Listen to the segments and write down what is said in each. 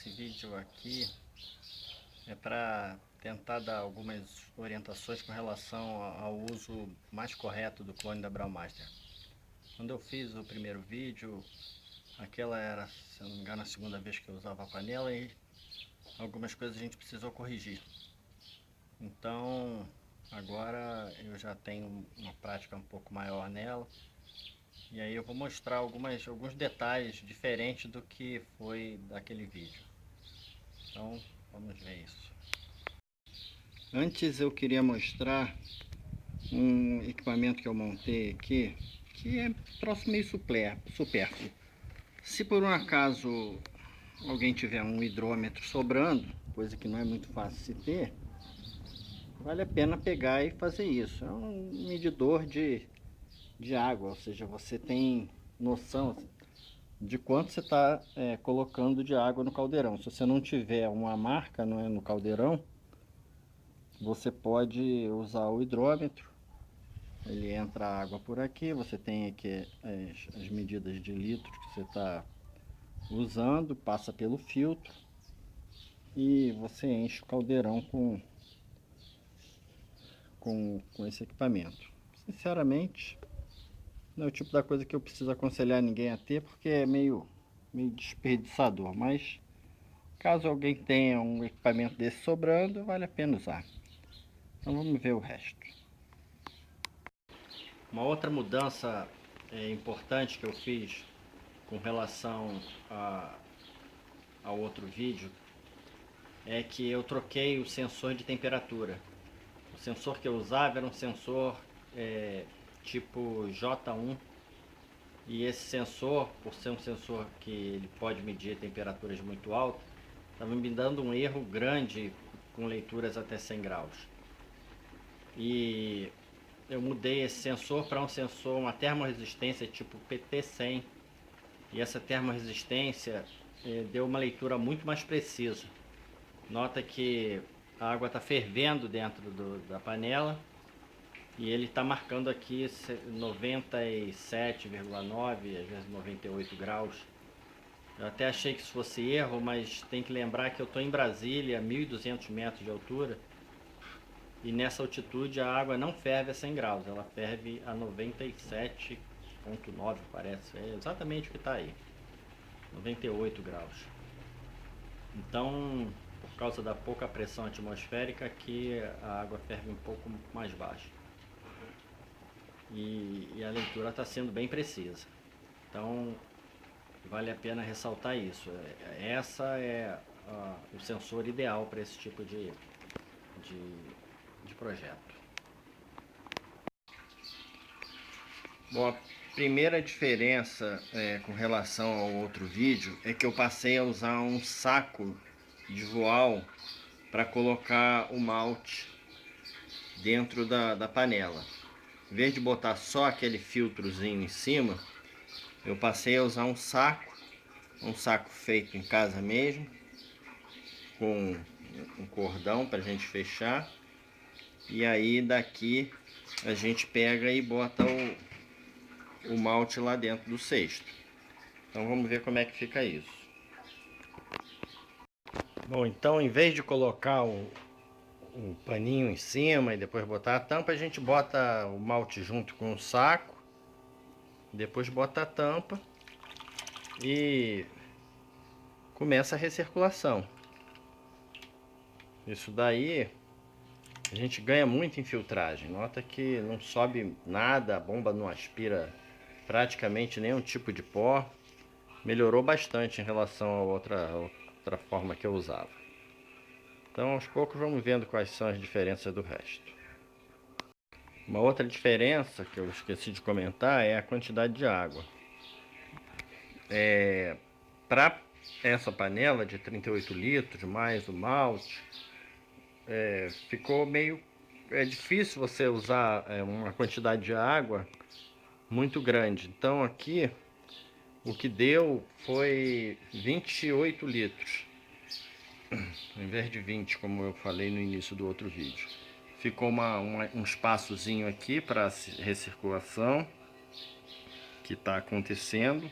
Esse vídeo aqui é para tentar dar algumas orientações com relação ao uso mais correto do clone da Braumaster. Quando eu fiz o primeiro vídeo, aquela era, se não me engano, a segunda vez que eu usava a panela e algumas coisas a gente precisou corrigir. Então, agora eu já tenho uma prática um pouco maior nela. E aí eu vou mostrar alguns detalhes diferentes do que foi daquele vídeo. Então, vamos ver isso. Antes eu queria mostrar um equipamento que eu montei aqui, que é troço meio supérfluo. Se por um acaso alguém tiver um hidrômetro sobrando, coisa que não é muito fácil se ter, vale a pena pegar e fazer isso. É um medidor de água, ou seja, você tem noção de quanto você está colocando de água no caldeirão. Se você não tiver uma marca no caldeirão, você pode usar o hidrômetro. Ele entra a água por aqui, você tem aqui as medidas de litros que você está usando, passa pelo filtro e você enche o caldeirão com esse equipamento. Sinceramente, não é o tipo da coisa que eu preciso aconselhar ninguém a ter, porque é meio desperdiçador, mas caso alguém tenha um equipamento desse sobrando, vale a pena usar. Então vamos ver o resto. Uma outra mudança importante que eu fiz com relação ao outro vídeo é que eu troquei o sensor de temperatura. O sensor que eu usava era um sensor tipo J1, e esse sensor, por ser um sensor que ele pode medir temperaturas muito altas, estava me dando um erro grande com leituras até 100 graus. E eu mudei esse sensor para um sensor, uma termoresistência tipo PT100, e essa termoresistência deu uma leitura muito mais precisa. Nota que a água está fervendo dentro da panela e ele está marcando aqui 97,9, às vezes 98 graus. Eu até achei que isso fosse erro, mas tem que lembrar que eu estou em Brasília, a 1.200 metros de altura, e nessa altitude a água não ferve a 100 graus, ela ferve a 97,9, parece. É exatamente o que está aí, 98 graus. Então, por causa da pouca pressão atmosférica, aqui a água ferve um pouco mais baixo. E a leitura está sendo bem precisa. Então, vale a pena ressaltar isso. Essa é o sensor ideal para esse tipo de projeto. Bom, a primeira diferença com relação ao outro vídeo é que eu passei a usar um saco de voal para colocar o malte dentro da panela. Em vez de botar só aquele filtrozinho em cima, eu passei a usar um saco feito em casa mesmo, com um cordão para a gente fechar, e aí daqui a gente pega e bota o malte lá dentro do cesto. Então vamos ver como é que fica isso. Bom, então em vez de colocar o paninho em cima e depois botar a tampa, a gente bota o malte junto com o saco, depois bota a tampa e começa a recirculação. Isso daí a gente ganha muito em filtragem. Nota que não sobe nada, a bomba não aspira praticamente nenhum tipo de pó. Melhorou bastante em relação a outra forma que eu usava. Então aos poucos vamos vendo quais são as diferenças do resto. Uma outra diferença que eu esqueci de comentar é a quantidade de água. Para essa panela de 38 litros mais o malte, ficou meio difícil você usar uma quantidade de água muito grande. Então aqui o que deu foi 28 litros, ao invés de 20, como eu falei no início do outro vídeo. Ficou um espaçozinho aqui para recirculação que está acontecendo.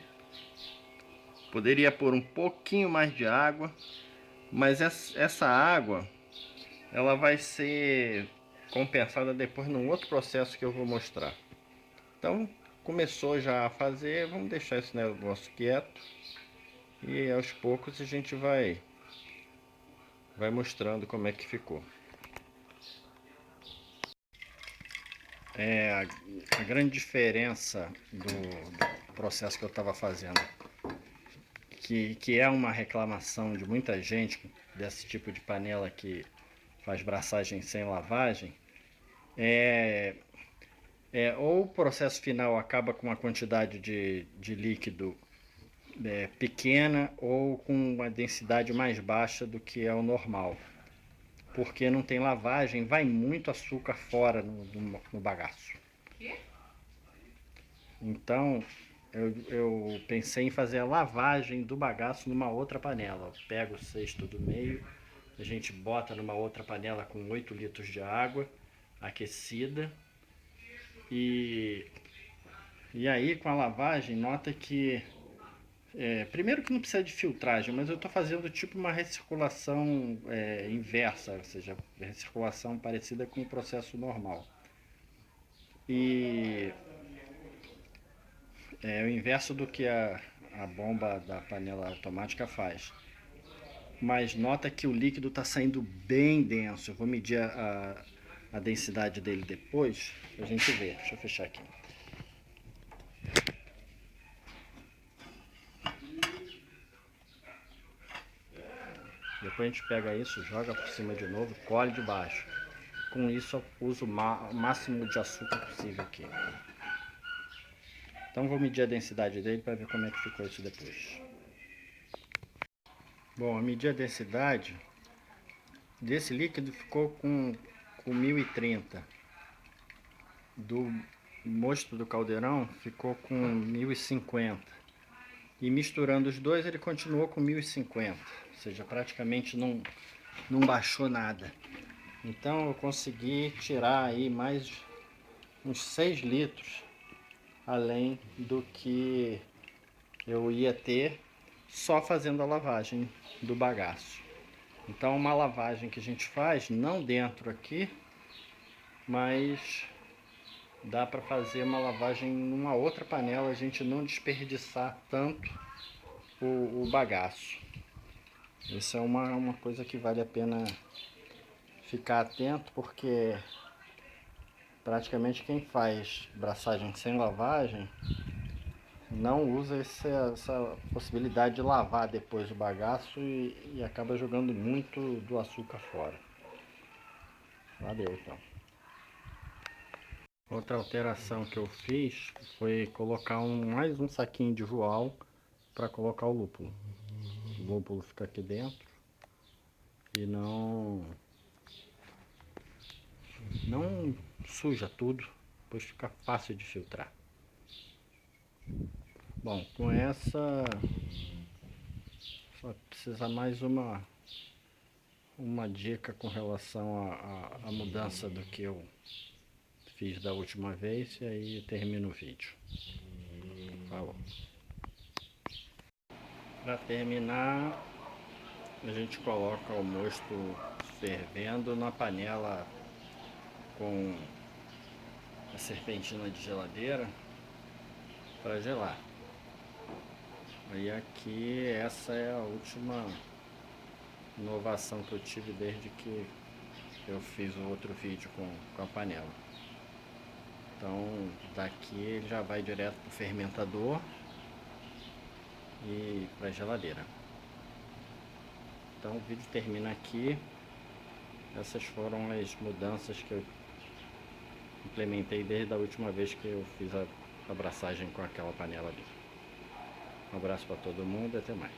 Poderia pôr um pouquinho mais de água, mas essa água ela vai ser compensada depois num outro processo que eu vou mostrar. Então, começou já a fazer, vamos deixar esse negócio quieto e aos poucos a gente vai mostrando como é que ficou. A grande diferença do processo que eu estava fazendo, que é uma reclamação de muita gente desse tipo de panela que faz braçagem sem lavagem, ou o processo final acaba com uma quantidade de líquido pequena ou com uma densidade mais baixa do que é o normal. Porque não tem lavagem, vai muito açúcar fora no bagaço. Então, eu pensei em fazer a lavagem do bagaço numa outra panela. Eu pego o cesto do meio, a gente bota numa outra panela com 8 litros de água aquecida. E aí, com a lavagem, nota que primeiro que não precisa de filtragem, mas eu estou fazendo tipo uma recirculação inversa, ou seja, recirculação parecida com o processo normal. E é o inverso do que a bomba da panela automática faz. Mas nota que o líquido está saindo bem denso. Eu vou medir a densidade dele depois, pra gente ver. Deixa eu fechar aqui. Depois a gente pega isso, joga por cima de novo, colhe de baixo. Com isso eu uso o máximo de açúcar possível aqui. Então vou medir a densidade dele para ver como é que ficou isso depois. Bom, eu medi a densidade desse líquido, ficou com 1030. Do mosto do caldeirão ficou com 1050. E misturando os dois ele continuou com 1050. Ou seja, praticamente não baixou nada. Então eu consegui tirar aí mais uns 6 litros além do que eu ia ter só fazendo a lavagem do bagaço. Então uma lavagem que a gente faz, não dentro aqui, mas dá para fazer uma lavagem numa outra panela, a gente não desperdiçar tanto o bagaço. Isso é uma coisa que vale a pena ficar atento, porque praticamente quem faz braçagem sem lavagem não usa essa possibilidade de lavar depois o bagaço e acaba jogando muito do açúcar fora. Valeu então. Outra alteração que eu fiz foi colocar mais um saquinho de voal para colocar o lúpulo. O lúpulo fica aqui dentro e não suja tudo, depois fica fácil de filtrar. Bom, com essa só precisa mais uma dica com relação à mudança do que eu fiz da última vez, e aí eu termino o vídeo. Falou. Para terminar, a gente coloca o mosto fervendo na panela com a serpentina de geladeira para gelar. Aí aqui essa é a última inovação que eu tive desde que eu fiz o outro vídeo com a panela. Então daqui ele já vai direto para o fermentador e para a geladeira. Então o vídeo termina aqui. Essas foram as mudanças que eu implementei desde a última vez que eu fiz a abraçagem com aquela panela ali. Um abraço para todo mundo e até mais.